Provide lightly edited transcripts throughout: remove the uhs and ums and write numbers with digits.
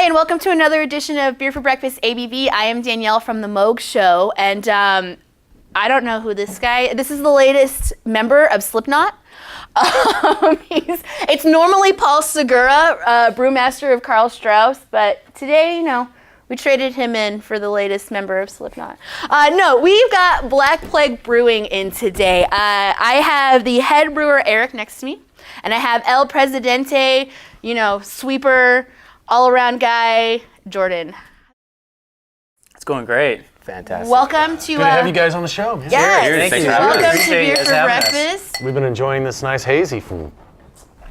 and welcome to another edition of Beer for Breakfast ABV. I am Danielle from the Moog Show, and I don't know who this guy. This is the latest member of Slipknot. It's normally Paul Segura, brewmaster of Karl Strauss, but today, we traded him in for the latest member of Slipknot. No, we've got Black Plague Brewing in today. I have the head brewer, Eric, next to me, and I have El Presidente, sweeper, all-around guy, Jordan. It's going great. Fantastic. Welcome to... Good to have you guys on the show, man. Yes. Thank you. Welcome to Beer for Breakfast. We've been enjoying this nice hazy from...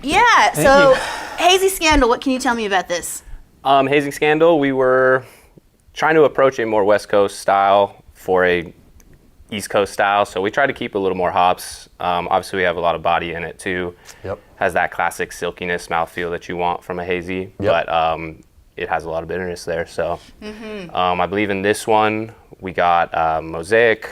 Yeah, so Hazy Scandal, what can you tell me about this? Hazy Scandal, we were trying to approach a more West Coast style for a East Coast style, so we try to keep a little more hops. Obviously, we have a lot of body in it, too. Yep. Has that classic silkiness mouthfeel that you want from a hazy, but it has a lot of bitterness there. So I believe in this one, we got Mosaic,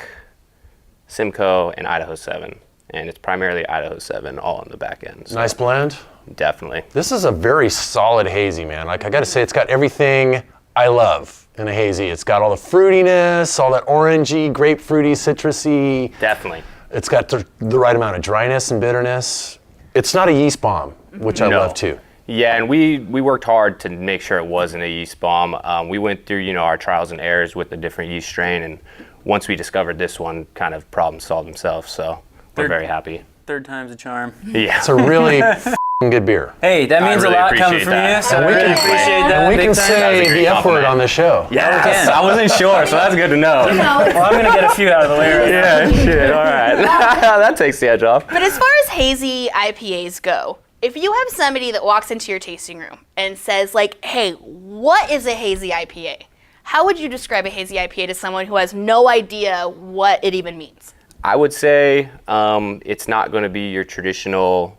Simcoe, and Idaho 7. And it's primarily Idaho 7 all on the back end. So Nice blend. definitely. This is a very solid hazy, man. Like, I gotta say, it's got everything I love in a hazy. It's got all the fruitiness, all that orangey, grapefruity, citrusy. Definitely. It's got the right amount of dryness and bitterness. It's not a yeast bomb, which I No. love too. Yeah, and we worked hard to make sure it wasn't a yeast bomb. We went through, our trials and errors with the different yeast strain, and once we discovered this one, kind of problem solved himself. So we're very happy. Third time's a charm. Yeah. It's a really f***ing good beer. Hey, that means really a lot coming appreciate from that. you, so And I we really can- appreciate that. And we big can time. say That was a great the F word compliment. on the show. Yes, I wasn't sure, so that's good to know. Well, I'm going to get a few out of the way right now. Yeah, shit, all right. That takes the edge off. But as far as hazy IPAs go, if you have somebody that walks into your tasting room and says, hey, what is a hazy IPA? How would you describe a hazy IPA to someone who has no idea what it even means? I would say it's not going to be your traditional,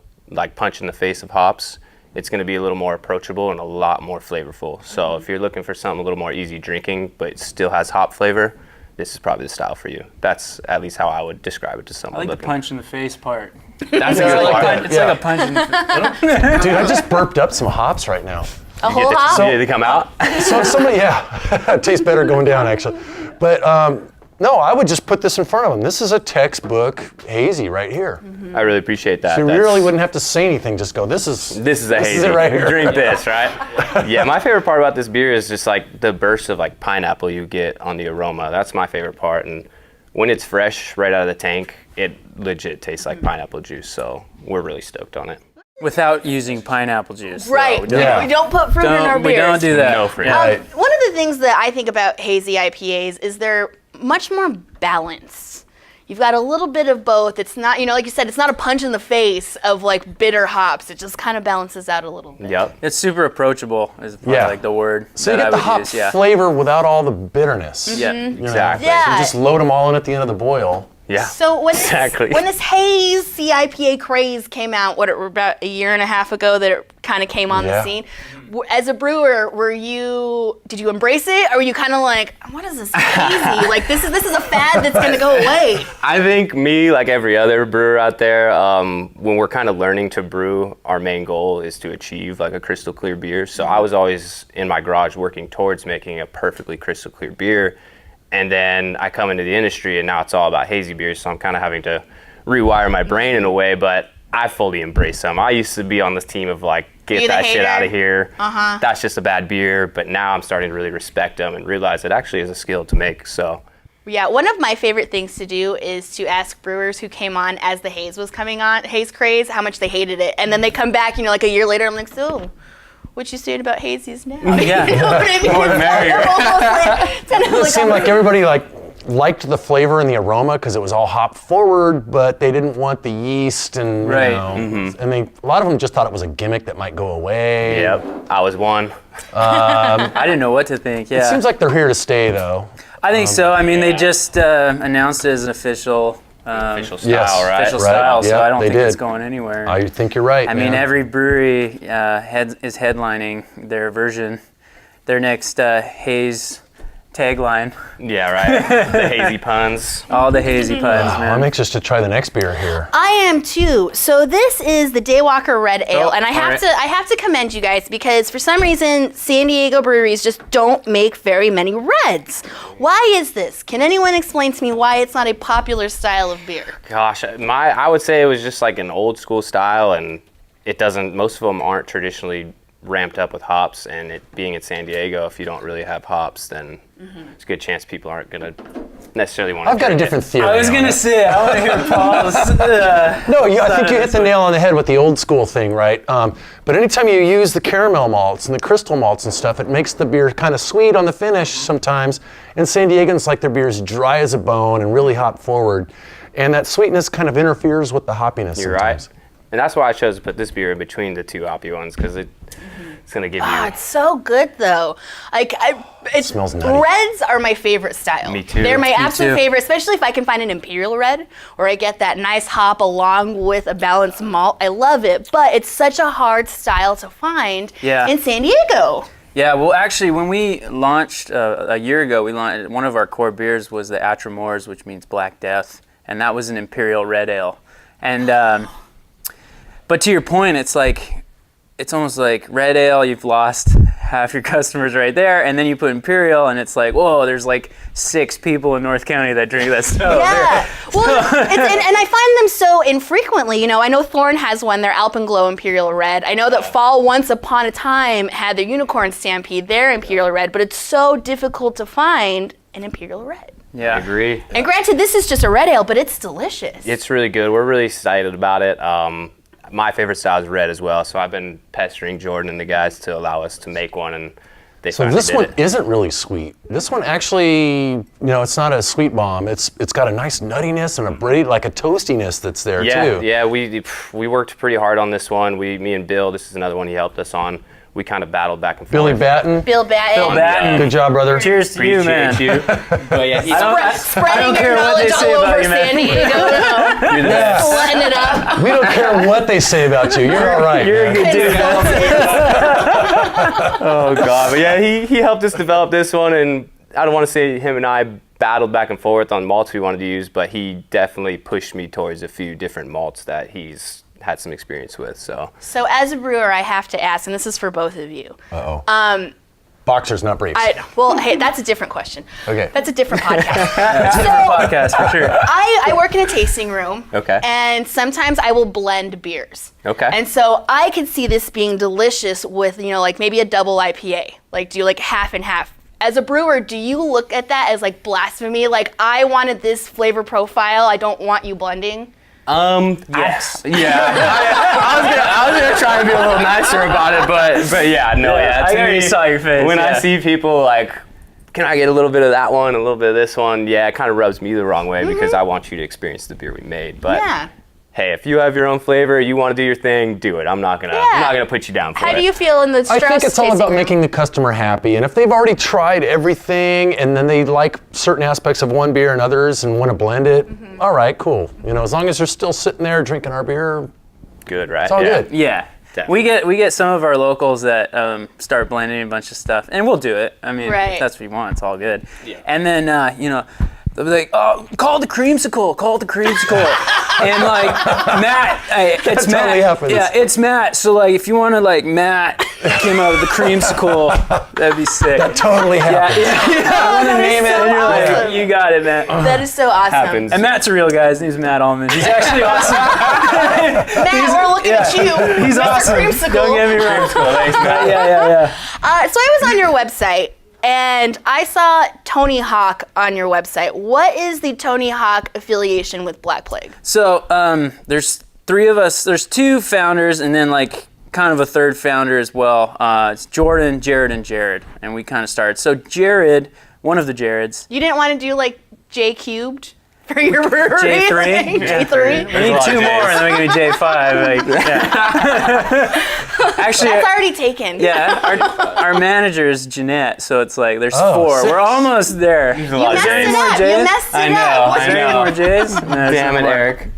punch in the face of hops. It's going to be a little more approachable and a lot more flavorful. So if you're looking for something a little more easy drinking, but still has hop flavor, this is probably the style for you. That's at least how I would describe it to I someone like the looking. punch in the face part. That's a It's good like part. it's like a punch in the face. Dude, I just burped up some hops right now. A whole hop? Did they come out? So somebody, it tastes better going down actually. But no, I would just put this in front of them. This is a textbook hazy right here. I really appreciate that. So you That's- really wouldn't have to say anything. Just go. This is a this hazy. is it right here. Drink this, right? Yeah, my favorite part about this beer is just the burst of pineapple you get on the aroma. That's my favorite part. And when it's fresh right out of the tank, it legit tastes like pineapple juice. So we're really stoked on it. Without using pineapple juice. Right. though. Yeah. We don't put fruit in our We beers. don't do that. No fruit. Yeah. Right. One of the things that I think about hazy IPAs is they're much more balanced. You've got a little bit of both. It's not, like you said, it's not a punch in the face of bitter hops. It just kind of balances out a little bit. Yep. It's super approachable is probably the word So you that get I the would hop use. Yeah. flavor without all the bitterness. Yeah. You know? Exactly. Yeah. You just load them all in at the end of the boil. Yeah. So when Exactly. when this haze CIPA craze came out, about a year and a half ago that it kind of came on the Yeah. scene, as a brewer, did you embrace it, or were you kind of what is this hazy? This is a fad that's going to go away? I think me, like every other brewer out there, when we're kind of learning to brew, our main goal is to achieve a crystal clear beer. So I was always in my garage working towards making a perfectly crystal clear beer. And then I come into the industry and now it's all about hazy beers. So I'm kind of having to rewire my brain in a way, but I fully embrace them. I used to be on this team of get You're the that shit hater? out of here. Uh-huh. That's just a bad beer. But now I'm starting to really respect them and realize it actually is a skill to make. So Yeah, one of my favorite things to do is to ask brewers who came on as the haze was coming on, haze craze, how much they hated it. And then they come back, a year later, I'm like, so, what you saying about hazies now? Yeah. You know what I mean? More the merrier. It seemed like everybody liked the flavor and the aroma because it was all hop forward, but they didn't want the yeast and Right. and a lot of them just thought it was a gimmick that might go away. yep, I was one. I didn't know what to think. Yeah. It seems like they're here to stay though. I think so. I mean, they just announced it as an official Official style, yes. right? official Right. style, so Yeah, I don't they think it's did. going anywhere. I think you're right. I mean, man. every brewery is headlining their version, their next haze tagline. Yeah, right. The hazy puns. All the hazy puns, I'm man. anxious to try the next beer here. I am too. So this is the Daywalker Red Ale, and I have to commend you guys because for some reason San Diego breweries just don't make very many reds. Why is this? Can anyone explain to me why it's not a popular style of beer? Gosh, I would say it was just like an old school style, and most of them aren't traditionally ramped up with hops, and it being in San Diego, if you don't really have hops, then it's a good chance people aren't going to necessarily want to I've got a different theory. I was gonna say, I want to hear Paul's. No, I think you hit the nail on the head with the old school thing, right? But anytime you use the caramel malts and the crystal malts and stuff, it makes the beer kind of sweet on the finish sometimes. And San Diegans like their beers dry as a bone and really hop forward. And that sweetness kind of interferes with the hoppiness You're sometimes. right. And that's why I chose to put this beer in between the two hoppy ones, because it's going to give you... Oh, it's so good though. It smells nutty. Reds are my favorite style. Me too. They're my Me absolute too. favorite, especially if I can find an imperial red or I get that nice hop along with a balanced malt. I love it, but it's such a hard style to find in San Diego. Yeah, well, actually, when we launched a year ago, one of our core beers was the Atramores, which means Black Death, and that was an imperial red ale. And but to your point, it's almost like red ale, you've lost half your customers right there, and then you put imperial, and it's like, whoa, there's like 6 people in North County that drink that stuff. Yeah, well, and I find them so infrequently. You know, I know Thorn has one, their Alpenglow Imperial Red. I know that Fall once upon a time had their Unicorn Stampede, their Imperial Red, but it's so difficult to find an Imperial Red. Yeah. I agree. And granted, this is just a red ale, but it's delicious. It's really good. We're really excited about it. My favorite style is red as well, so I've been pestering Jordan and the guys to allow us to make one, and they So finally this did one it. isn't really sweet. This one actually, it's not a sweet bomb. It's got a nice nuttiness and like a toastiness that's there too. Yeah, we worked pretty hard on this one. Me and Bill, this is another one he helped us on. We kind of battled back and forth. Billy Batten. Bill Batten. Good job, brother. Cheers to you, man. Appreciate you. But yeah, Spreading care your what they knowledge say all about over you, man. San Diego. Letting it up. We don't care what they say about you. You're all right. You're a man. good dude. Oh God, but yeah, he helped us develop this one, and I don't want to say him and I battled back and forth on malts we wanted to use, but he definitely pushed me towards a few different malts that he's had some experience with. So as a brewer, I have to ask, and this is for both of you. Uh-oh. Boxers, not briefs. Hey, that's a different question. Okay. That's a different podcast. Podcast for sure. I work in a tasting room. Okay. And sometimes I will blend beers. Okay. And so I could see this being delicious with, like maybe a double IPA. Like do like half and half. As a brewer, do you look at that as like blasphemy? Like I wanted this flavor profile, I don't want you blending? Yes. I was gonna try to be a little nicer about it, but yeah, no, yeah. I to already me, saw your face. when I yeah. see people like, can I get a little bit of that one, a little bit of this one? Yeah, it kind of rubs me the wrong way because I want you to experience the beer we made. But Yeah. hey, if you have your own flavor, you want to do your thing, do it. I'm not gonna put you down for it. How do you feel in the Strauss I think it's all tasting about room? making the customer happy. And if they've already tried everything and then they like certain aspects of one beer and others and want to blend it, all right, cool. As long as they're still sitting there drinking our beer, Good, right? it's all yeah. good. Yeah. Definitely. We get some of our locals that start blending a bunch of stuff, and we'll do it. I mean, Right. if that's what you want, it's all good. Yeah. And then, they'll be like, oh, call the creamsicle. And like, Matt, it's That Matt. totally happens. Yeah, it's Matt. So like, if you want to like, Matt came out with the creamsicle, that'd be sick. That totally happens. Oh, I want to that is name it, so and you're like, awesome. you got it, Matt. That is so awesome. Happens. And Matt's a real guy. His name's Matt Allman. He's actually awesome. Matt, we're looking at you. He's Mr. awesome. Creamsicle. Don't get me wrong. Thanks, Matt. Yeah. So I was on your website and I saw Tony Hawk on your website. What is the Tony Hawk affiliation with Black Plague? So there's 3 of us. There's 2 founders and then like kind of a third founder as well. It's Jordan, Jared, and Jared. And we kind of started. So Jared, one of the Jareds. You didn't want to do like J cubed for your brewery? J3? J3? We need 2 more and then we can do J5. Like, yeah. Actually, That's already taken. yeah, our manager is Jeanette, so it's like there's Oh, 4. 6. We're almost there. You Is there messed any it more up. J's? You messed it I know, up. I Is there any know. more J's? No, Damn it, more. Eric.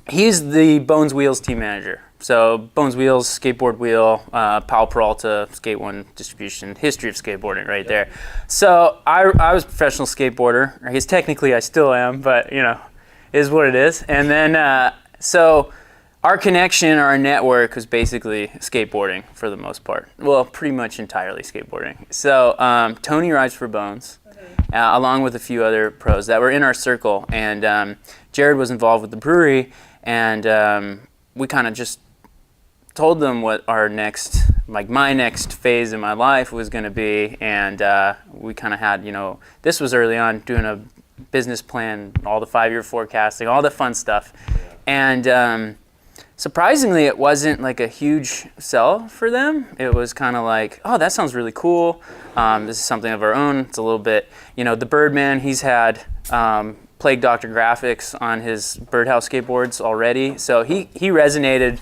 he's the Bones Wheels team manager. So Bones Wheels, skateboard wheel, Powell Peralta, Skate One distribution, history of skateboarding right there. So I was a professional skateboarder. I guess technically I still am, but is what it is. And then so our connection, our network was basically skateboarding for the most part. Well, pretty much entirely skateboarding. So Tony rides for Bones, along with a few other pros that were in our circle. And Jared was involved with the brewery, and we kind of just told them what our next, like my next phase in my life was going to be. And we kind of had, this was early on, doing a business plan, all the 5-year forecasting, all the fun stuff. And surprisingly, it wasn't like a huge sell for them. It was kind of like, oh, that sounds really cool. This is something of our own. It's a little bit, the Birdman, he's had Plague Doctor graphics on his Birdhouse skateboards already. So he resonated.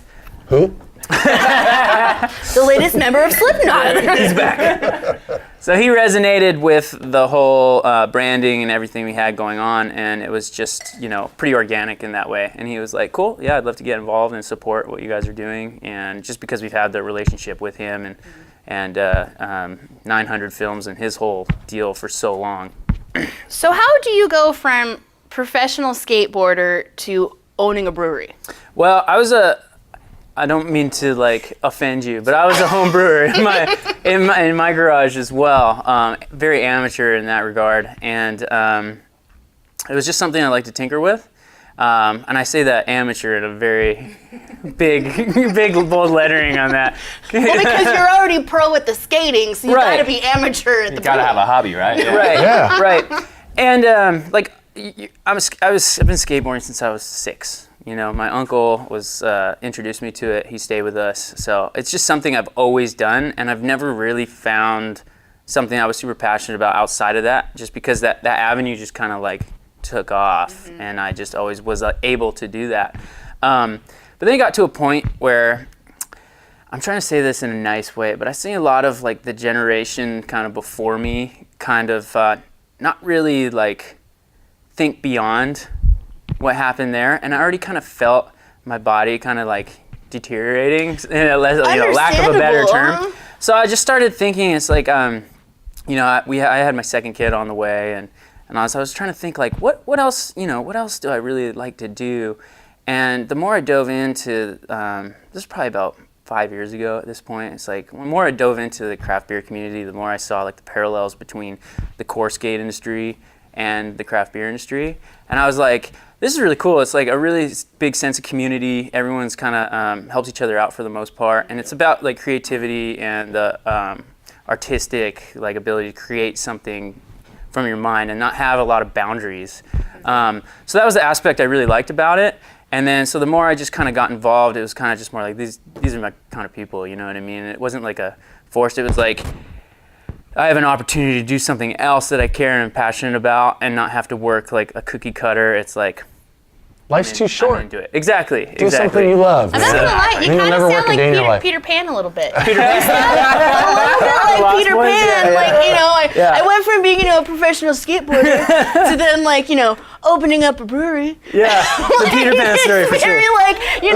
Who? The latest member of Slipknot. He's back. So he resonated with the whole branding and everything we had going on, and it was just, pretty organic in that way. And he was like, cool, yeah, I'd love to get involved and support what you guys are doing. And just because we've had the relationship with him and 900 films and his whole deal for so long. So how do you go from professional skateboarder to owning a brewery? Well, I don't mean to offend you, but I was a home brewer in my garage as well. Very amateur in that regard, and it was just something I like to tinker with. And I say that amateur in a very big bold lettering on that. Well, because you're already pro with the skating, so you Right. gotta be amateur at the You gotta have a hobby, right? Yeah. Right, Yeah. right. And I've been skateboarding since I was 6. My uncle was introduced me to it. He stayed with us. So it's just something I've always done, and I've never really found something I was super passionate about outside of that, just because that avenue just kind of took off, and I just always was able to do that. But then it got to a point where, I'm trying to say this in a nice way, but I see a lot of the generation kind of before me kind of not really think beyond what happened there, and I already kind of felt my body kind of deteriorating in a lack of a better term. So I just started thinking, it's I had my second kid on the way, and I was trying to think what else do I really like to do. And the more I dove into this is probably about 5 years ago at this point, it's the more I dove into the craft beer community, the more I saw the parallels between the core skate industry and the craft beer industry. And I was like, this is really cool. It's a really big sense of community. Everyone's kind of helps each other out for the most part. And it's about creativity and the artistic ability to create something from your mind and not have a lot of boundaries. So that was the aspect I really liked about it. And then so the more I just kind of got involved, it was kind of just more these are my kind of people, you know what I mean? And it wasn't a forced, it was I have an opportunity to do something else that I care and am passionate about and not have to work a cookie cutter. It's Life's too I'm short. into it. Exactly. Do something you love. I'm not gonna lie, you Then you'll kind never of work sound a day in your like life. Peter Pan a little bit. Peter Pan. A little bit like Peter Boys, Pan. yeah. I went from being, a professional skateboarder to then, opening up a brewery. Yeah, the Peter Pan story for Very sure.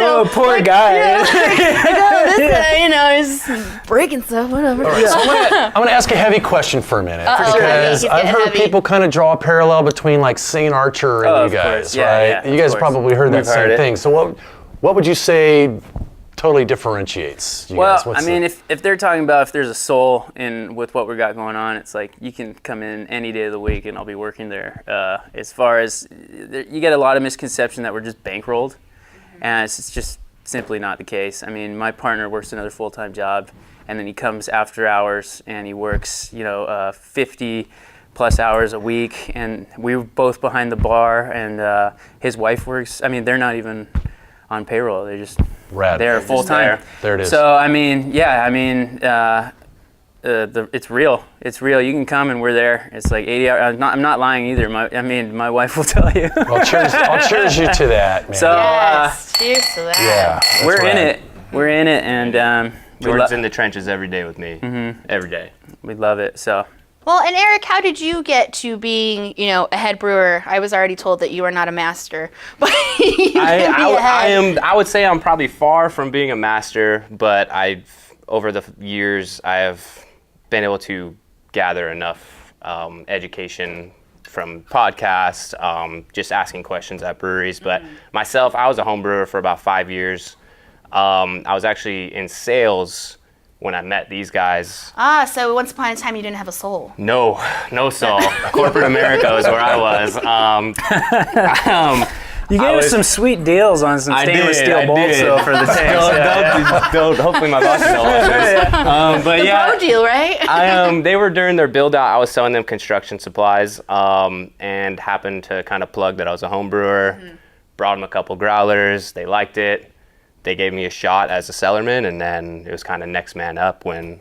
Oh, poor guy. This guy, is breaking stuff, whatever. All right, so I'm gonna ask a heavy question for a minute, because He's I've getting heard heavy. people kind of draw a parallel between St. Archer and Oh, you of guys, course. Yeah, right? yeah, You of guys course. probably heard that We've heard same it. thing. So what would you say totally differentiates you Well, guys? What's I mean, the- if they're talking about if there's a soul in with what we got going on, it's you can come in any day of the week and I'll be working there. As far as you get a lot of misconception that we're just bankrolled, and it's just simply not the case. I mean, my partner works another full-time job, and then he comes after hours and he works 50 plus hours a week, and we're both behind the bar, and his wife works. I mean, they're not even on payroll. They're just Rad. there full time. There it is. So I mean, it's real. It's real. You can come and we're there. It's 80 hours. I'm not lying either. My wife will tell you. I'll cheers you to that, man. So Yes, cheers to that. yeah, that's we're in rad. it. We're in it, and Jordan's in the trenches every day with me. Every day. we love it. So Well, and Eric, how did you get to being, a head brewer? I was already told that you are not a master, but you can be a head. I would say I'm probably far from being a master, but over the years, I have been able to gather enough education from podcasts, just asking questions at breweries. But myself, I was a home brewer for about 5 years. I was actually in sales when I met these guys. So once upon a time you didn't have a soul. No soul. Corporate America is where I was. You gave us some sweet deals on some stainless steel bolts for the tanks. Hopefully my bosses don't watch this. But Pro deal, right? They were during their build out. I was selling them construction supplies, and happened to kind of plug that I was a home brewer. Brought them a couple growlers. They liked it. They gave me a shot as a cellarman, and then it was kind of next man up when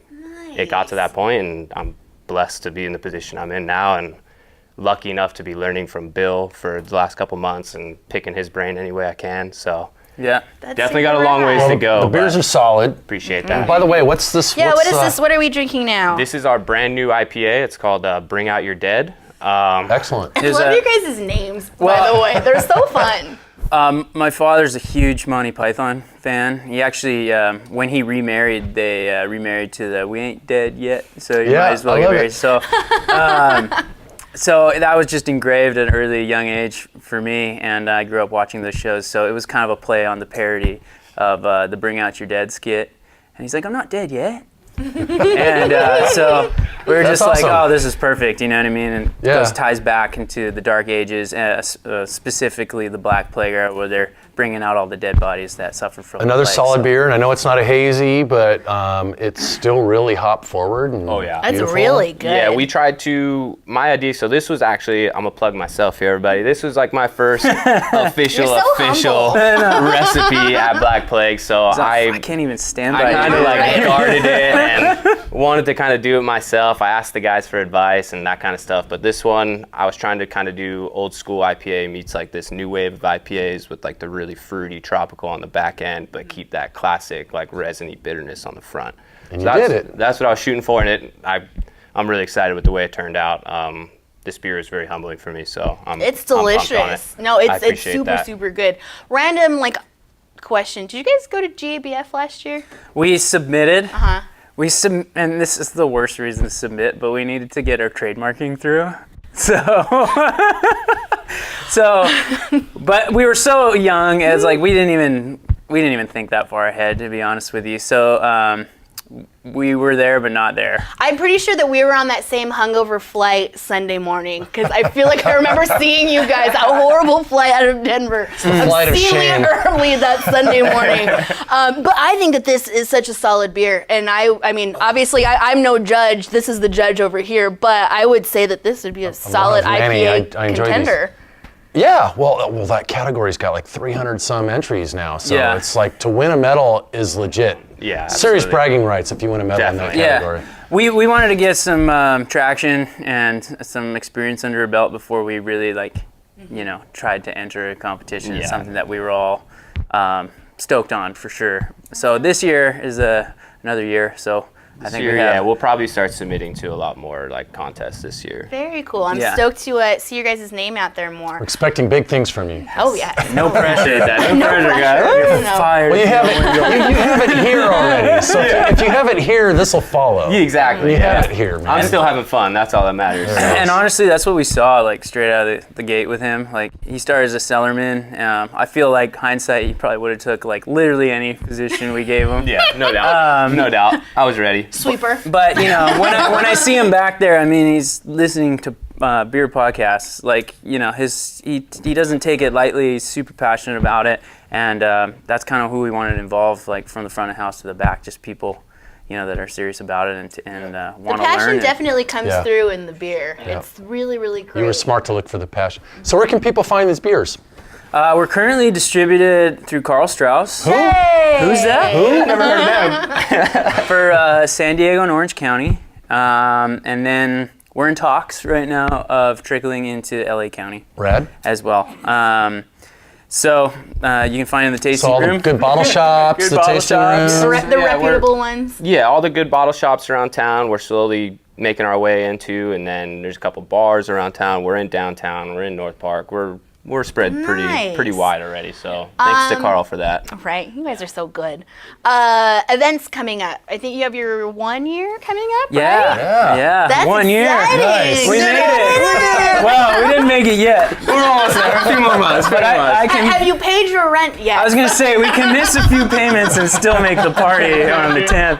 it got to that point. And I'm blessed to be in the position I'm in now, and lucky enough to be learning from Bill for the last couple months and picking his brain any way I can. So yeah, definitely got a long ways to go. The beers are solid. Appreciate that. By the way, what's this? Yeah, what is this? What are we drinking now? This is our brand new IPA. It's called Bring Out Your Dead. Excellent. I love your guys' names, by the way. They're so fun. My father's a huge Monty Python fan. He actually, when he remarried, they remarried to the "We Ain't Dead Yet," so you might as well get married. So, so that was just engraved at an early young age for me, and I grew up watching those shows. So it was kind of a play on the parody of the "Bring Out Your Dead" skit. And he's like, "I'm not dead yet." And so we were just awesome. like, oh, this is perfect, you know what I mean? And those ties back into the Dark Ages, specifically the Black Plague era, where they're bringing out all the dead bodies that suffered from Another the plague, solid beer, and I know it's not a hazy, but it's still really hop forward. And That's beautiful. really good. Yeah, we tried to, my idea, so this was actually, I'm gonna plug myself here, everybody. This was like my first official recipe at Black Plague. So I can't even stand by I kind of like Right. guarded it and wanted to kind of do it myself. I asked the guys for advice and that kind of stuff. But this one, I was trying to kind of do old school IPA meets like this new wave of IPAs with like the really fruity tropical on the back end, but keep that classic like resiny bitterness on the front. And you did it. That's what I was shooting for, and I'm really excited with the way it turned out. This beer is very humbling for me, so It's I'm pumped delicious. on it. No, it's appreciate super, that. super good. Random, question. Did you guys go to GABF last year? We submitted. Uh-huh. And this is the worst reason to submit, but we needed to get our trademarking through. But we were so young, as like we didn't even think that far ahead, to be honest with you. So we were there, but not there. I'm pretty sure that we were on that same hungover flight Sunday morning, because I feel like I remember seeing you guys, a horrible flight out of Denver, flight of shame. early that Sunday morning. But I think that this is such a solid beer, and I mean, obviously, I'm no judge. This is the judge over here, but I would say that this would be a solid IPA I enjoy contender. Yeah, well, that category's got like 300 some entries now, so Yeah. it's like to win a medal is legit. Yeah, Serious absolutely. bragging rights if you win a medal in that Definitely. category. We wanted to get some traction and some experience under our belt before we really tried to enter a competition. It's something that we were all stoked on for sure. So this year is another year. So I think we'll probably start submitting to a lot more like contests this year. Very cool. I'm stoked to see your guys' name out there more. We're expecting big things from you. Oh, yeah. no pressure. No pressure. No. Fired. Well, you have it here already, so if you have it here, this will follow. Yeah, exactly. You have it here, man. I'm still having fun. That's all that matters. And honestly, that's what we saw like straight out of the gate with him. Like he started as a cellarman. I feel like hindsight, he probably would have took like literally any position we gave him. Yeah, no doubt. No doubt. I was ready. Sweeper. But when I see him back there, I mean, he's listening to beer podcasts. Like he doesn't take it lightly. He's super passionate about it, and that's kind of who we wanted involved, like from the front of the house to the back, just people that are serious about it and want The to learn. passion definitely comes Yeah. through in the beer. Yeah. It's really, really great. You were smart to look for the passion. So where can people find these beers? We're currently distributed through Carl Strauss. Hey! Who's that? Who? Never heard of them. For San Diego and Orange County. And then we're in talks right now of trickling into LA County Rad. as well. So you can find it in the tasting So all the room. good bottle shops, Good the bottle tasting shops. rooms. The Yeah, reputable ones. Yeah, all the good bottle shops around town we're slowly making our way into, and then there's a couple bars around town. We're in downtown, we're in North Park. We're spread Nice. pretty wide already, so thanks to Carl for that. Right, you guys are so good. Events coming up. I think you have your 1 year coming up, Yeah, right? yeah. That's 1 year. exciting. Nice. We made it. Well, we didn't make it yet. We're almost there, a few more months. But I can. Have you paid your rent yet? I was gonna say we can miss a few payments and still make the party on the 10th.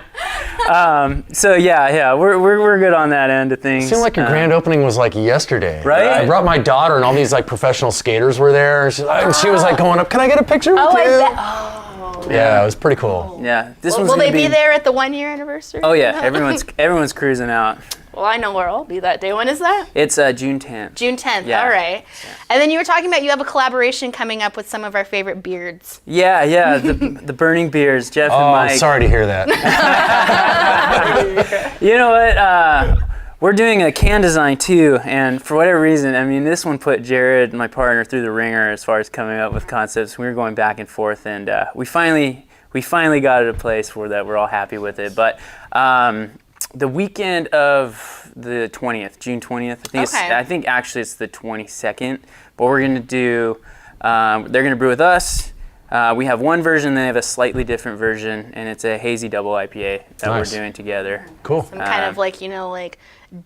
So yeah, we're good on that end of things. It seemed like your grand opening was like yesterday. Right? I brought my daughter and all these like professional skaters were there. And she was like going up, can I get a picture with Oh, you? I bet. Oh. Yeah, it was pretty cool. Yeah, this one's Will gonna they be there at the 1 year anniversary? Oh yeah, everyone's cruising out. Well, I know where I'll be that day. When is that? It's June 10th. June 10th. Yeah. All right. And then you were talking about you have a collaboration coming up with some of our favorite beards. Yeah, the burning beers, Jeff and Oh, Mike. I'm sorry to hear that. You know what? We're doing a can design too, and for whatever reason, I mean, this one put Jared, my partner, through the ringer as far as coming up with concepts. We were going back and forth, and we finally got it a place where that we're all happy with it. But the weekend of the 20th, June 20th, I think actually it's the 22nd. But we're gonna do. They're gonna brew with us. We have one version, they have a slightly different version, and it's a hazy double IPA that Nice. we're doing together. Cool. Some kind of like, like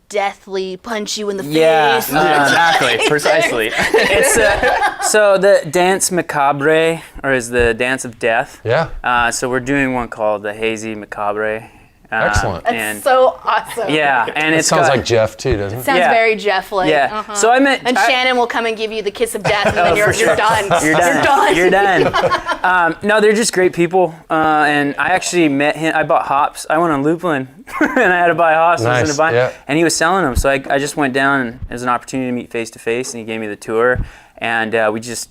deathly punch you in the Yeah, face. Exactly, precisely. It's so the Dance Macabre, or is the Dance of Death. Yeah. So we're doing one called the Hazy Macabre. Excellent. That's And so awesome. yeah, and It it's sounds got, like Jeff too, doesn't it? Sounds Yeah. very Jeff-like. Yeah. Uh-huh. So I meant And Shannon will come and give you the kiss of death, and then you're sure. done. You're done. You're done. You're done. No, they're just great people. And I actually met him. I bought hops. I went on Lupulin, and I had to buy hops. I was Nice, gonna buy, yeah. and he was selling them. So I just went down, and it was an opportunity to meet face to face, and he gave me the tour, and we just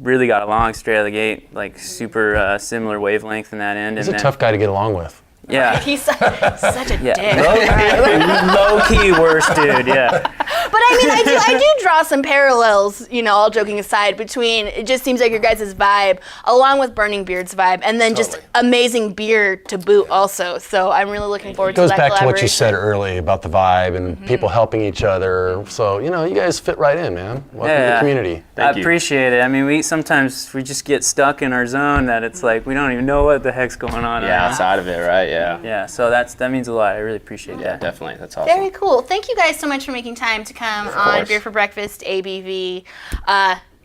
really got along straight out of the gate, like super similar wavelength in that end. He's and a then, tough guy to get along with. Yeah. He's such a dick. Low key worst dude. Yeah. But I mean, I do draw some parallels, all joking aside, between it just seems like your guys' vibe, along with Burning Beard's vibe, and then just amazing beer to boot also. So I'm really looking forward It to goes that back to what you collaboration. said early about the vibe and people helping each other. So, you guys fit right in, man. Welcome to the community. Thank I you. appreciate it. I mean, we just get stuck in our zone that it's like we don't even know what the heck's going on. Yeah, outside of it, right? Yeah. Yeah, so that means a lot. I really appreciate that. Definitely. That's awesome. Very cool. Thank you guys so much for making time to come on course. Beer for Breakfast ABV.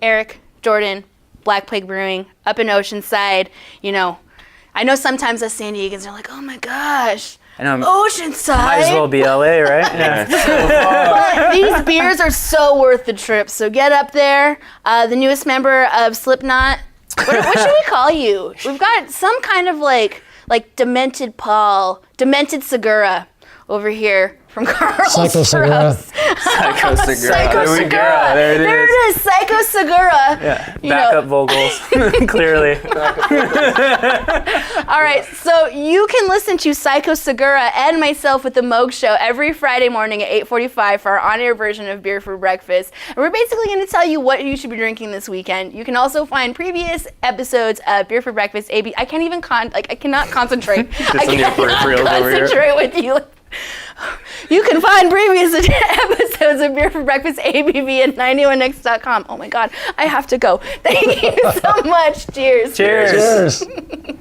Eric, Jordan, Black Plague Brewing, up in Oceanside. I know sometimes us San Diegans are like, oh my gosh, I know. Oceanside. Might as well be LA, right? Yeah. But these beers are so worth the trip. So get up there. The newest member of Slipknot. What should we call you? We've got some kind of like Demented Paul, Demented Segura over here from Carl Psycho Segura. Strauss. Psycho Segura. Psycho There we Segura. go. There it is. Psycho Segura. Yeah. You Backup vocals, clearly. All right, so you can listen to Psycho Segura and myself with the Moog Show every Friday morning at 8:45 for our on-air version of Beer for Breakfast. And we're basically going to tell you what you should be drinking this weekend. You can also find previous episodes of Beer for Breakfast AB. I can't even I cannot concentrate. I on your cannot peripherals over here. concentrate with you. You can find previous episodes of Beer for Breakfast ABV at 91next.com. Oh my God, I have to go. Thank you so much. Cheers. Cheers. Cheers.